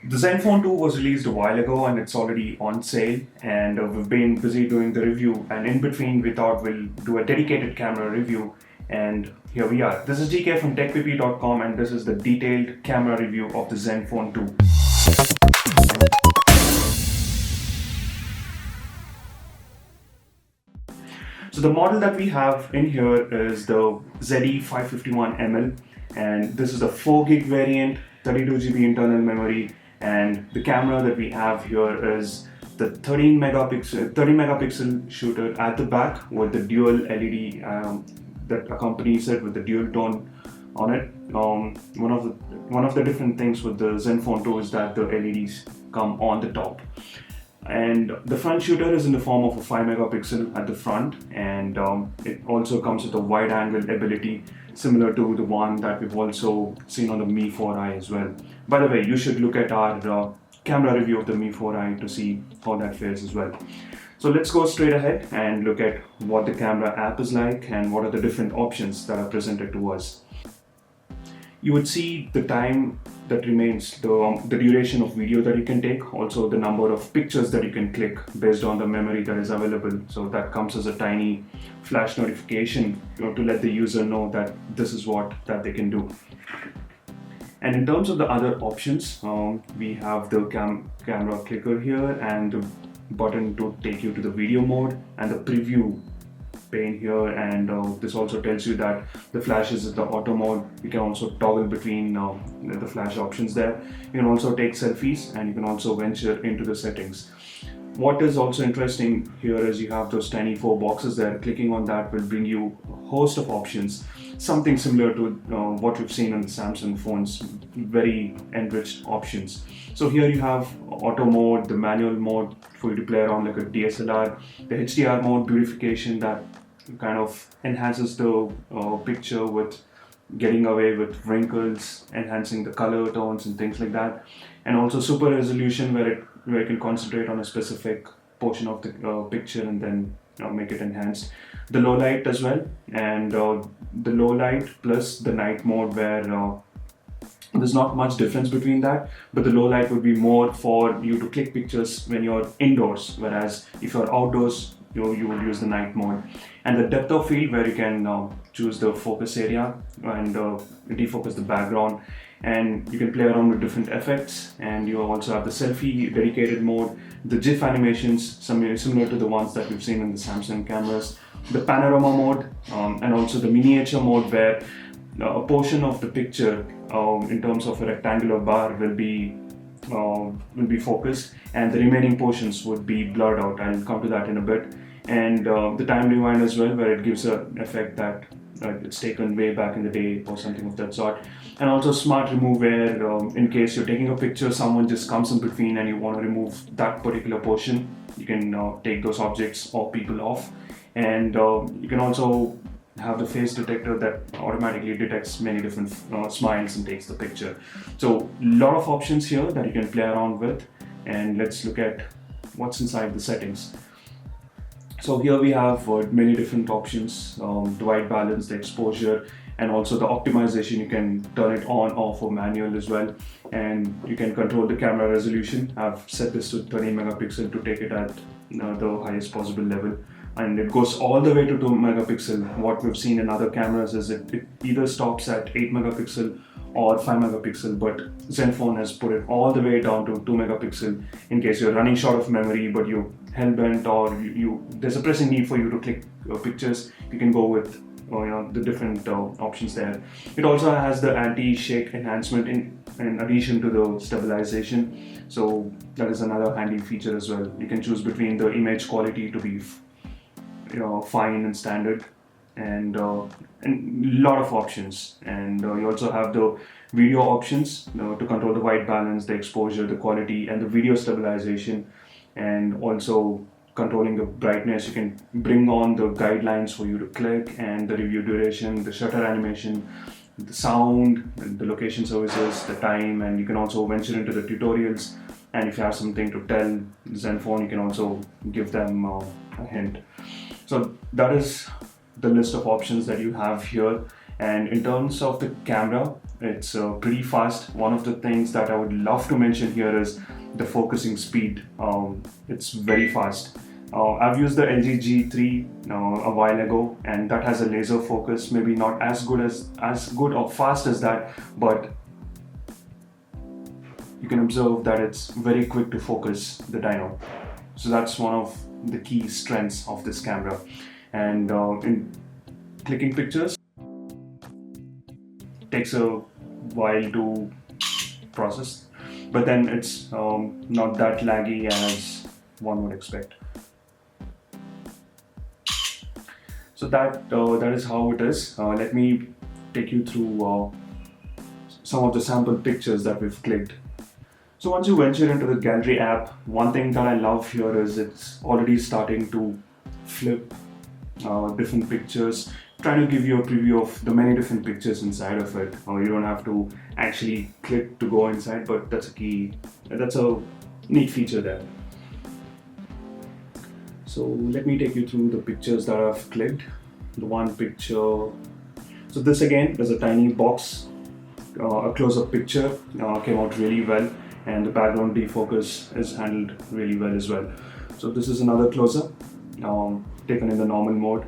The ZenFone 2 was released a while ago and it's already on sale, and we've been busy doing the review, and in between we thought we'll do a dedicated camera review, and here we are. This is DK from TechPP.com and this is the detailed camera review of the ZenFone 2. So the model that we have in here is the ZE551ml, and this is the 4 gig variant, 32 GB internal memory, and the camera that we have here is the 30 megapixel shooter at the back with the dual LED that accompanies it with the dual tone on it. One of the different things with the ZenFone 2 is that the LEDs come on the top. And the front shooter is in the form of a 5 megapixel at the front, and it also comes with a wide angle ability similar to the one that we've also seen on the Mi 4i as well. By the way, you should look at our camera review of the Mi 4i to see how that fares as well. So let's go straight ahead and look at what the camera app is like and what are the different options that are presented to us. You would see the time that remains, the duration of video that you can take, also the number of pictures that you can click based on the memory that is available. So that comes as a tiny flash notification, to let the user know that this is what that they can do. And in terms of the other options, we have the camera clicker here and the button to take you to the video mode and the preview pane here, and this also tells you that the flash is in the auto mode. You can also toggle between the flash options there. You can also take selfies and you can also venture into the settings. What is also interesting here is you have those tiny 4 boxes there. Clicking on that will bring you a host of options, something similar to what we've seen on the Samsung phones, very enriched options. So here you have auto mode, the manual mode for you to play around like a DSLR, the HDR mode, beautification that kind of enhances the picture with getting away with wrinkles, enhancing the color tones and things like that, and also super resolution where you can concentrate on a specific portion of the picture and then make it enhanced. The low light as well, and the low light plus the night mode where there's not much difference between that, but the low light would be more for you to click pictures when you're indoors, whereas if you're outdoors, you would use the night mode. And the depth of field where you can choose the focus area and defocus the background, and you can play around with different effects. And you also have the selfie dedicated mode, the GIF animations similar to the ones that we've seen in the Samsung cameras, the panorama mode, and also the miniature mode where a portion of the picture in terms of a rectangular bar will be focused and the remaining portions would be blurred out. I'll come to that in a bit. And the time rewind as well, where it gives an effect that it's taken way back in the day or something of that sort. And also smart remove, where in case you're taking a picture, someone just comes in between and you want to remove that particular portion, you can take those objects or people off. And you can also have the face detector that automatically detects many different smiles and takes the picture. So a lot of options here that you can play around with, and let's look at what's inside the settings. So here we have many different options, the white balance, the exposure, and also the optimization. You can turn it on, off, or manual as well, and you can control the camera resolution. I've set this to 30 megapixel to take it at the highest possible level, and it goes all the way to 2 megapixel. What we've seen in other cameras is it either stops at 8 megapixel or 5 megapixel, but ZenFone has put it all the way down to 2 megapixel in case you're running short of memory but you're hell-bent, or there's a pressing need for you to click pictures. You can go with the different options there. It also has the anti-shake enhancement in addition to the stabilization, so that is another handy feature as well. You can choose between the image quality to be fine and standard, and a lot of options. And you also have the video options to control the white balance, the exposure, the quality, and the video stabilization, and also controlling the brightness. You can bring on the guidelines for you to click, and the review duration, the shutter animation, the sound, the location services, the time, and you can also venture into the tutorials. And if you have something to tell ZenFone, you can also give them a hint. So that is the list of options that you have here, And in terms of the camera, it's pretty fast. One of the things that I would love to mention here is the focusing speed. It's very fast. I've used the LG G3 a while ago, and that has a laser focus. Maybe not as good or fast as that, but you can observe that it's very quick to focus the dyno. So that's one of the key strengths of this camera. And in clicking pictures, takes a while to process, but then it's not that laggy as one would expect. So that is how it is. Let me take you through some of the sample pictures that we've clicked. So once you venture into the gallery app, one thing that I love here is it's already starting to flip different pictures, trying to give you a preview of the many different pictures inside of it. You don't have to actually click to go inside, but that's a neat feature there. So let me take you through the pictures that I've clicked. The one picture, so this again is a tiny box, a close-up picture, came out really well, and the background defocus is handled really well as well. So this is another close-up taken in the normal mode,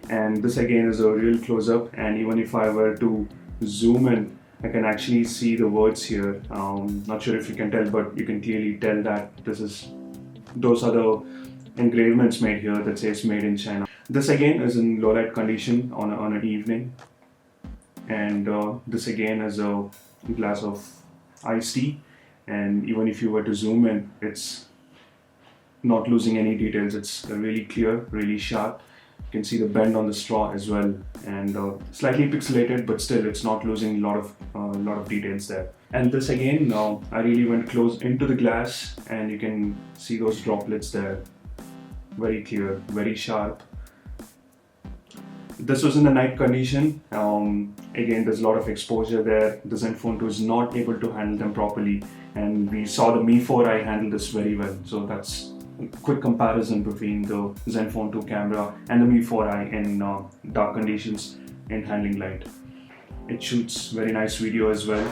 and this again is a real close-up, and even if I were to zoom in, I can actually see the words here. Not sure if you can tell, but you can clearly tell that those are the engravements made here that says made in China. This again is in low light condition on an evening, and this again is a glass of iced tea, and even if you were to zoom in, it's not losing any details. It's really clear, really sharp. You can see the bend on the straw as well, and slightly pixelated, but still it's not losing a lot of details there. And this again, I really went close into the glass, and you can see those droplets there. Very clear, very sharp. This was in the night condition. Again, there's a lot of exposure there. The ZenFone 2 is not able to handle them properly, and we saw the Mi 4i handle this very well. So that's a quick comparison between the ZenFone 2 camera and the Mi 4i in dark conditions in handling light. It shoots very nice video as well.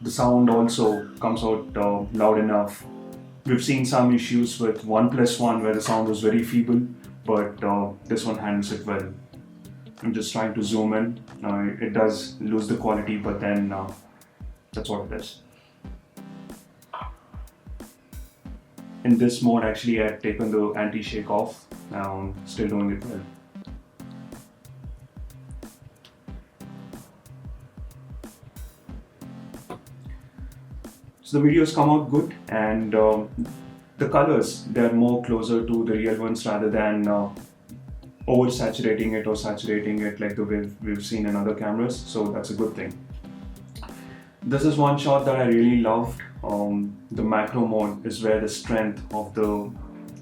The sound also comes out loud enough. We've seen some issues with OnePlus One where the sound was very feeble, but this one handles it well. I'm just trying to zoom in. It does lose the quality, but then that's what it is. In this mode, actually, I've taken the anti-shake off. Still doing it well. So the videos come out good, and the colors, they're more closer to the real ones rather than oversaturating it or saturating it like the way we've seen in other cameras, so that's a good thing. This is one shot that I really loved. The macro mode is where the strength of the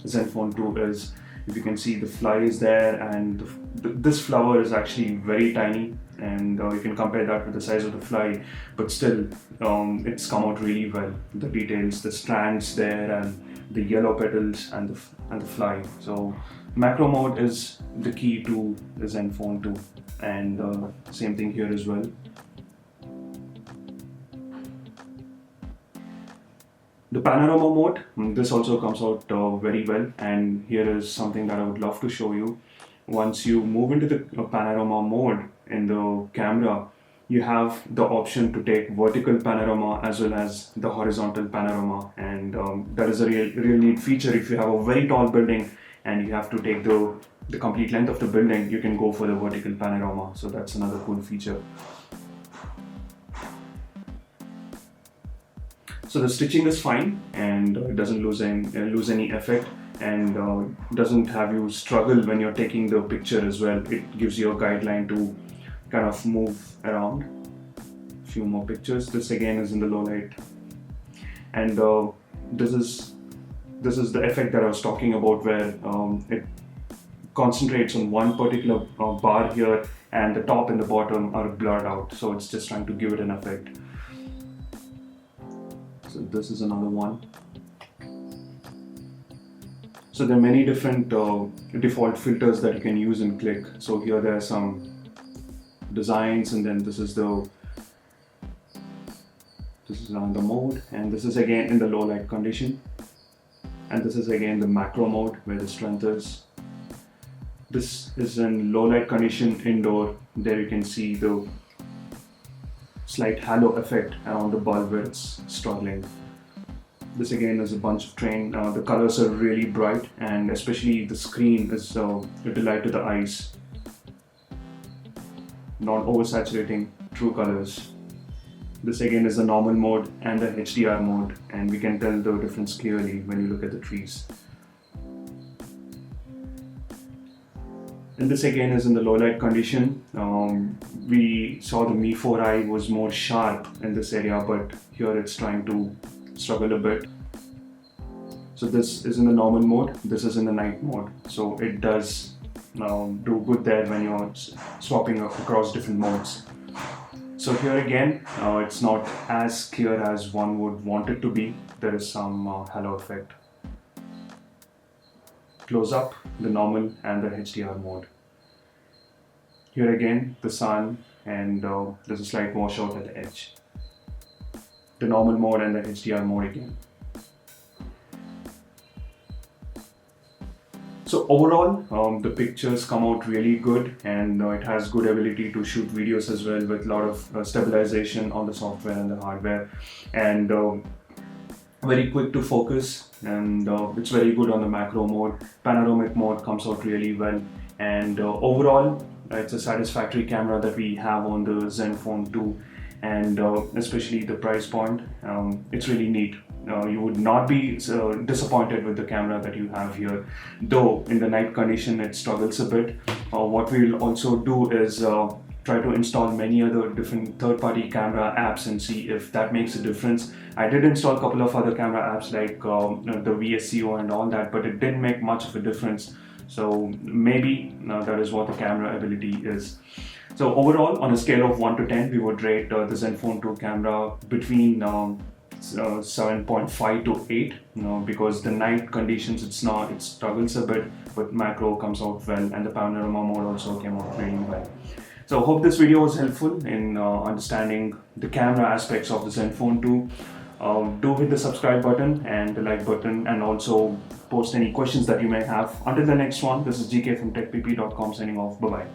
ZenFone 2 is. If you can see, the fly is there, and this flower is actually very tiny, and you can compare that with the size of the fly, but still it's come out really well. The details, the strands there, and the yellow petals and the fly. So macro mode is the key to the ZenFone 2, and same thing here as well. The Panorama Mode, this also comes out very well, and here is something that I would love to show you. Once you move into the Panorama Mode in the camera, you have the option to take vertical panorama as well as the horizontal panorama, and that is a real neat feature. If you have a very tall building and you have to take the complete length of the building, you can go for the vertical panorama, so that's another cool feature. So the stitching is fine, and it doesn't lose any effect, and doesn't have you struggle when you're taking the picture as well. It gives you a guideline to kind of move around. A few more pictures. This again is in the low light, and this is the effect that I was talking about, where it concentrates on one particular bar here, and the top and the bottom are blurred out. So it's just trying to give it an effect. So this is another one. So there are many different default filters that you can use in Click. So here there are some designs, and then this is on the mode, and this is again in the low light condition, and this is again the macro mode where the strength is. This is in low light condition indoor. There you can see the slight halo effect around the bulb where it's struggling. This again is a bunch of train. The colors are really bright, and especially the screen is a delight to the eyes. Not oversaturating, true colors. This again is the normal mode and the HDR mode, and we can tell the difference clearly when you look at the trees. And this again is in the low light condition. We saw the Mi 4i was more sharp in this area, but here it's trying to struggle a bit. So this is in the normal mode, this is in the night mode. So it does do good there when you're swapping across different modes. So here again, it's not as clear as one would want it to be. There is some halo effect. Close up, the normal and the HDR mode. Here again, the sun, and there's a slight washout at the edge. The normal mode and the HDR mode again. So overall, the pictures come out really good, and it has good ability to shoot videos as well, with a lot of stabilization on the software and the hardware, and very quick to focus, and it's very good on the macro mode. Panoramic mode comes out really well, and overall it's a satisfactory camera that we have on the ZenFone 2, and especially the price point, it's really neat. You would not be disappointed with the camera that you have here, though in the night condition it struggles a bit. What we'll also do is try to install many other different third-party camera apps and see if that makes a difference. I did install a couple of other camera apps like the VSCO and all that, but it didn't make much of a difference. So maybe that is what the camera ability is. So overall, on a scale of 1 to 10, we would rate the ZenFone 2 camera between 7.5 to 8, because the night conditions it struggles a bit, but macro comes out well, and the panorama mode also came out really well. So I hope this video was helpful in understanding the camera aspects of the ZenFone 2. Do hit the subscribe button and the like button, and also post any questions that you may have. Until the next one, this is GK from TechPP.com signing off. Bye bye.